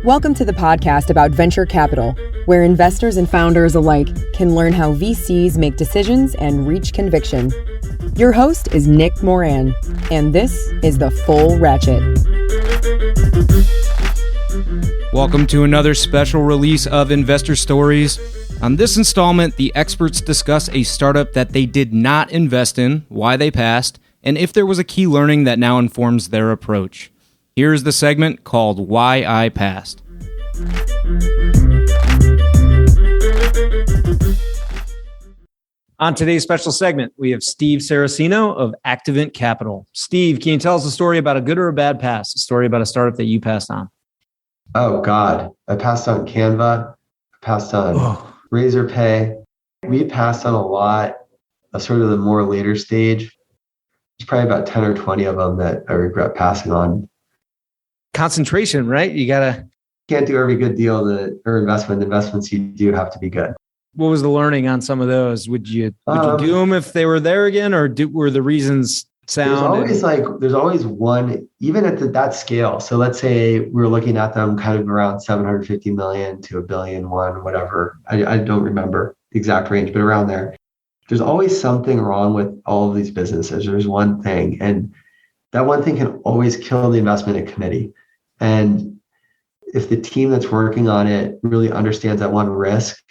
Welcome to the podcast about venture capital, where investors and founders alike can learn how VCs make decisions and reach conviction. Your host is Nick Moran, and this is the Full Ratchet. Welcome to another special release of Investor Stories. On this installment, the experts discuss a startup that they did not invest in, why they passed, and if there was a key learning that now informs their approach. Here's the segment called Why I Passed. On today's special segment, we have Steve Sarracino of Activant Capital. Steve, can you tell us a story about a good or a bad pass? A story about a startup that you passed on? Oh, God. I passed on Canva. I passed on Razor Pay. We passed on a lot of sort of the more later stage. There's probably about 10 or 20 of them that I regret passing on. Concentration, right? Can't do every good deal or investments you do have to be good. What was the learning on some of those? Would you do them if they were there again, or were the reasons sound? There's always one, even at that scale. So let's say we're looking at them kind of around 750 million to $1 billion, whatever. I don't remember the exact range, but around there. There's always something wrong with all of these businesses. There's one thing, and that one thing can always kill the investment in committee. And if the team that's working on it really understands that one risk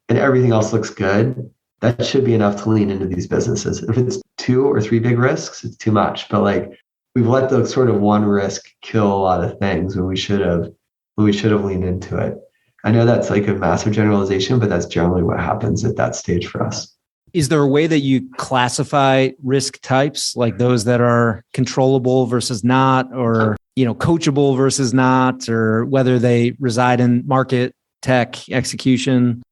and everything else looks good, that should be enough to lean into these businesses. If it's 2 or 3 big risks, it's too much. But we've let the sort of one risk kill a lot of things when we should have leaned into it. I know that's like a massive generalization, but that's generally what happens at that stage for us. Is there a way that you classify risk types, like those that are controllable versus not, or coachable versus not, or whether they reside in market, tech, execution?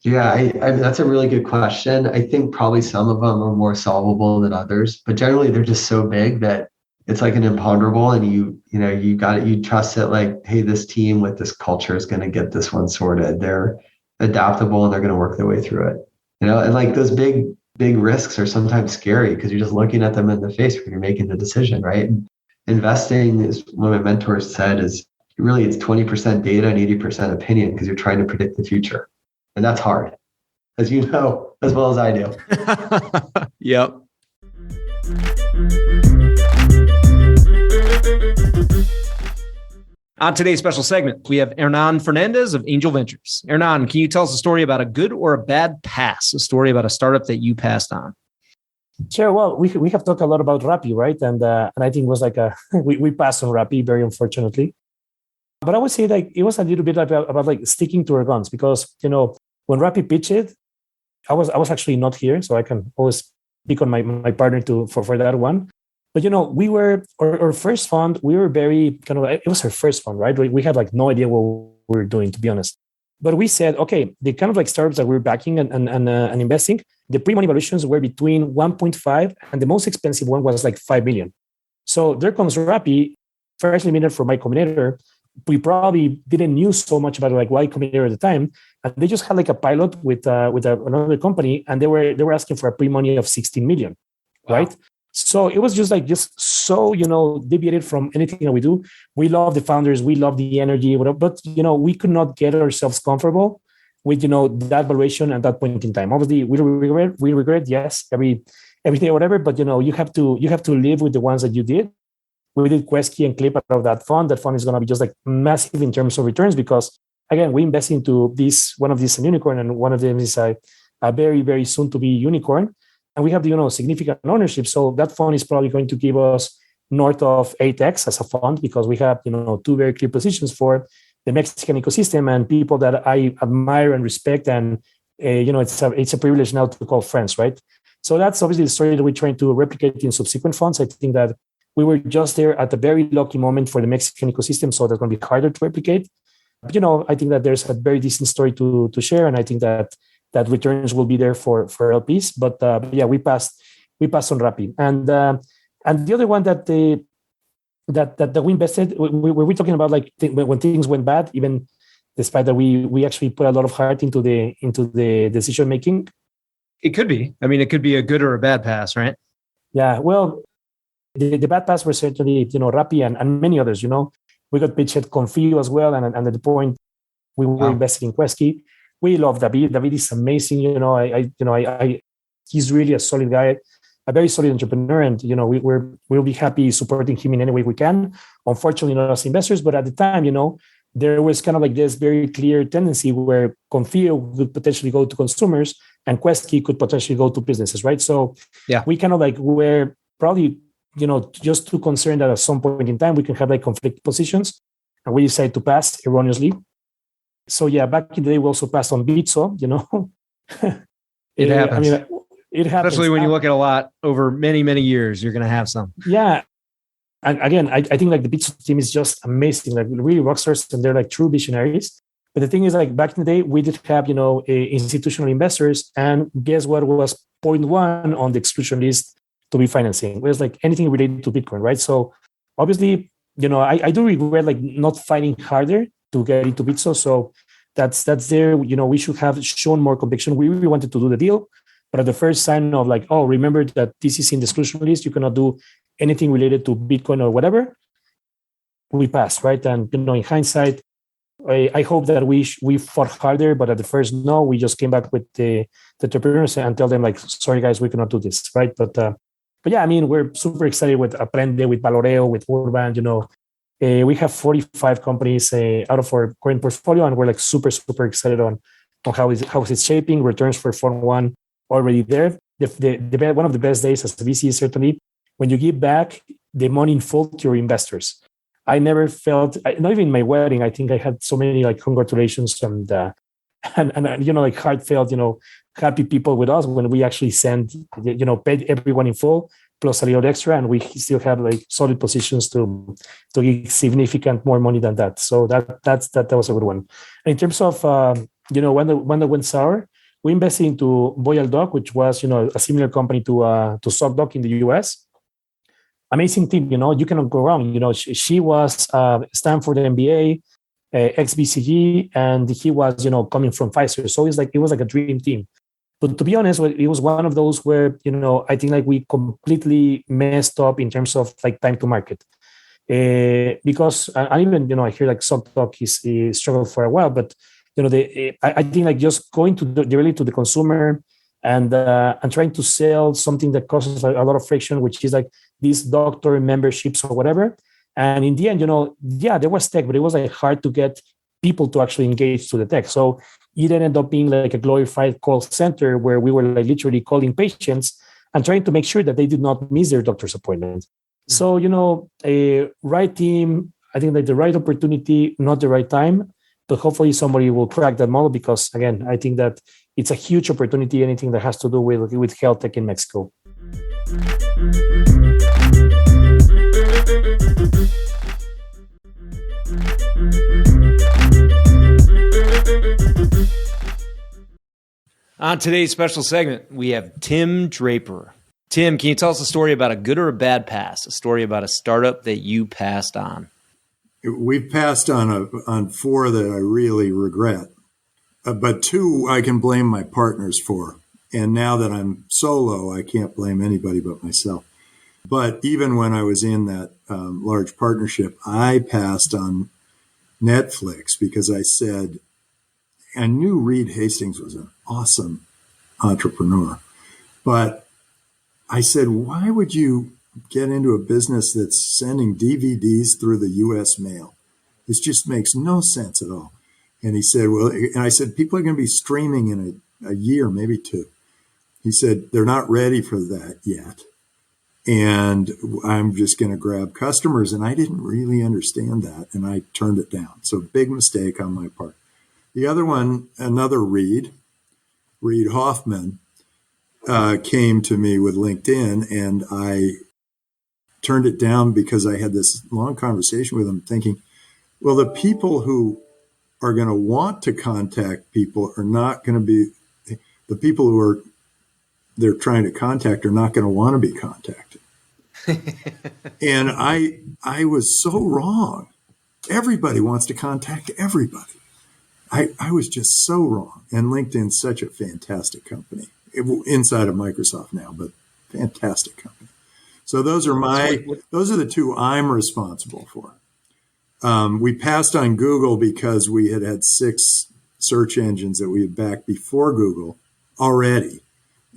Yeah, I that's a really good question. I think probably some of them are more solvable than others, but generally they're just so big that it's like an imponderable, and you trust it. Like, hey, this team with this culture is going to get this one sorted. They're adaptable and they're going to work their way through it. And like those big risks are sometimes scary because you're just looking at them in the face when you're making the decision, right? And investing, is one of my mentors said, is really it's 20% data and 80% opinion because you're trying to predict the future. And that's hard, as you know, as well as I do. Yep. On today's special segment, we have Hernán Fernandez of Angel Ventures. Hernán, can you tell us a story about a good or a bad pass? A story about a startup that you passed on? Sure. Well, we have talked a lot about Rappi, right? And I think it was we passed on Rappi, very unfortunately. But I would say it was a little bit about sticking to our guns, because when Rappi pitched it, I was actually not here, so I can always pick on my partner for that one. But we were our first fund. We were very it was our first fund, right? We had no idea what we were doing, to be honest. But we said, okay, the kind of startups that we were backing and investing, the pre-money valuations were between 1.5 and the most expensive one was 5 million. So there comes Rappi, freshly minted for Y Combinator. We probably didn't know so much about Y Combinator at the time, and they just had a pilot with another company, and they were asking for a pre-money of 16 million, wow. Right? So it was just so deviated from anything that we do. We love the founders, we love the energy, whatever, but we could not get ourselves comfortable with that valuation at that point in time. Obviously, we regret, yes, every day or whatever, but you have to live with the ones that you did. We did Quesky and Clip out of that fund. That fund is going to be just massive in terms of returns, because again, we invest into one of these a unicorn, and one of them is a very, very soon to be unicorn. And we have the significant ownership. So that fund is probably going to give us north of 8x as a fund, because we have 2 very clear positions for the Mexican ecosystem and people that I admire and respect. And it's a privilege now to call friends, right? So that's obviously the story that we're trying to replicate in subsequent funds. I think that we were just there at a very lucky moment for the Mexican ecosystem, so that's going to be harder to replicate. But, I think that there's a very decent story to share, and I think that returns will be there for LPs. But yeah, we passed on Rappi, and the other one that we invested, we're talking about when things went bad, even despite that we actually put a lot of heart into the decision making. It could be. I mean, it could be a good or a bad pass, right? Yeah. Well, the bad pass were certainly, Rappi and many others, We got pitched at Confio as well. And at the point we were invested in Quesky. We love David. David is amazing. He's really a solid guy, a very solid entrepreneur. And, we'll be happy supporting him in any way we can. Unfortunately, not as investors, but at the time, there was kind of like this very clear tendency where Confio would potentially go to consumers and Quesky could potentially go to businesses, right? So we kind of like were probably, just too concerned that at some point in time we can have like conflict positions, and we decided to pass erroneously. So back in the day, we also passed on Bitso, It happens. I mean, it happens. Especially when you look at a lot over many, many years, you're going to have some. Yeah. And again, I think like the Bitso team is just amazing, like really rock stars, and they're like true visionaries. But the thing is, like back in the day, we did have, institutional investors, and guess what was point one on the exclusion list to be financing? It was like anything related to Bitcoin, right? So obviously, I do regret like not fighting harder to get into Bitso. So that's there. We should have shown more conviction. We really wanted to do the deal, but at the first sign of like, oh, remember that this is in the exclusion list, you cannot do anything related to Bitcoin or whatever, we passed, right? And in hindsight, I hope that we fought harder, but at the first no, we just came back with the entrepreneurs and tell them like, sorry guys, we cannot do this, right? But yeah, I mean, we're super excited with Aprende, with Valoreo, with Urban. We have 45 companies out of our current portfolio, and we're like super excited on how is it shaping. Returns for Fund 1 already there. The one of the best days as a VC is certainly when you give back the money in full to your investors. I never felt, not even my wedding, I think I had so many like congratulations and like heartfelt, happy people with us when we actually sent, paid everyone in full plus a little extra, and we still have like solid positions to give significant more money than that. So that was a good one. And in terms of when that went sour, we invested into Boyal Dog, which was a similar company to SockDog in the US. Amazing team, you cannot go wrong. She was Stanford MBA, ex-BCG, and he was coming from Pfizer. So it was like a dream team. But to be honest, it was one of those where I think like we completely messed up in terms of like time to market, because I even I hear like SockDog is struggled for a while, but I think like just going directly to the consumer and trying to sell something that causes a lot of friction, which is like these doctor memberships or whatever. And in the end, there was tech, but it was like hard to get people to actually engage to the tech. So it ended up being like a glorified call center where we were like literally calling patients and trying to make sure that they did not miss their doctor's appointment. So, a right team, I think like the right opportunity, not the right time, but hopefully somebody will crack that model, because again, I think that it's a huge opportunity, anything that has to do with health tech in Mexico. On today's special segment, we have Tim Draper. Tim, can you tell us a story about a good or a bad pass? A story about a startup that you passed on? We've passed on 4 that I really regret, but 2 I can blame my partners for. And now that I'm solo, I can't blame anybody but myself. But even when I was in that large partnership, I passed on Netflix because I said, I knew Reed Hastings was an awesome entrepreneur, but I said, why would you get into a business that's sending DVDs through the U.S. mail? This just makes no sense at all. And he said, well, and I said, people are going to be streaming in a year, maybe 2. He said, they're not ready for that yet. And I'm just going to grab customers. And I didn't really understand that. And I turned it down. So big mistake on my part. The other one, another Reed Hoffman, came to me with LinkedIn, and I turned it down because I had this long conversation with him thinking, well, the people who are going to want to contact people are not going to be the people who they're trying to contact are not going to want to be contacted. And I was so wrong. Everybody wants to contact everybody. I was just so wrong. And LinkedIn's such a fantastic company inside of Microsoft now, but fantastic company. So those are the two I'm responsible for. We passed on Google because we had 6 search engines that we had backed before Google already.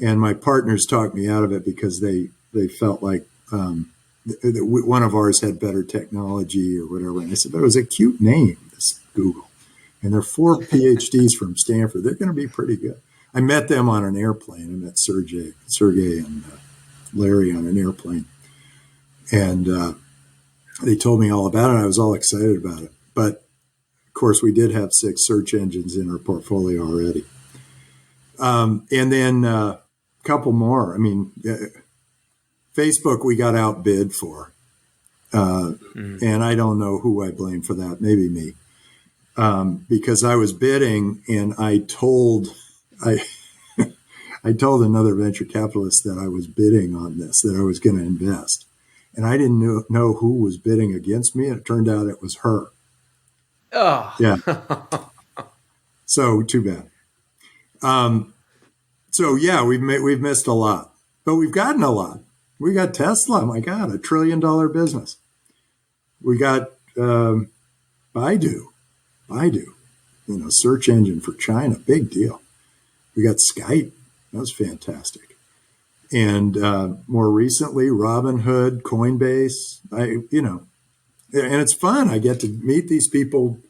And my partners talked me out of it because they felt like one of ours had better technology or whatever. And I said, but it was a cute name, this Google. And they're 4 PhDs from Stanford. They're going to be pretty good. I met them on an airplane. I met Sergey and Larry on an airplane. And they told me all about it. I was all excited about it. But, of course, we did have 6 search engines in our portfolio already. And then a couple more. I mean, Facebook we got outbid for. And I don't know who I blame for that. Maybe me. Because I was bidding and I told another venture capitalist that I was bidding on this, that I was going to invest. And I didn't know who was bidding against me. And it turned out it was her. Oh. Yeah. So too bad. So yeah, we've missed a lot, but we've gotten a lot. We got Tesla. My God, $1 trillion business. We got Baidu, search engine for China, big deal. We got Skype. That was fantastic. And more recently, Robinhood, Coinbase. And it's fun. I get to meet these people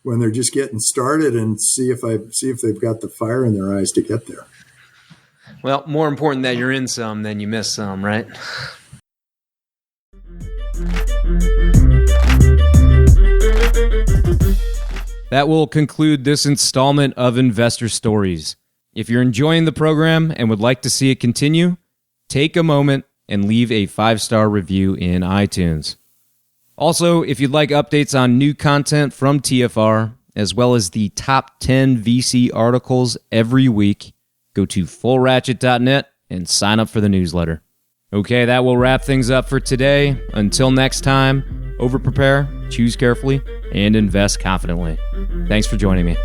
when they're just getting started and see if they've got the fire in their eyes to get there. Well, more important that you're in some than you miss some, right? That will conclude this installment of Investor Stories. If you're enjoying the program and would like to see it continue, take a moment and leave a 5-star review in iTunes. Also, if you'd like updates on new content from TFR, as well as the top 10 VC articles every week, go to fullratchet.net and sign up for the newsletter. Okay, that will wrap things up for today. Until next time, over-prepare, choose carefully, and invest confidently. Thanks for joining me.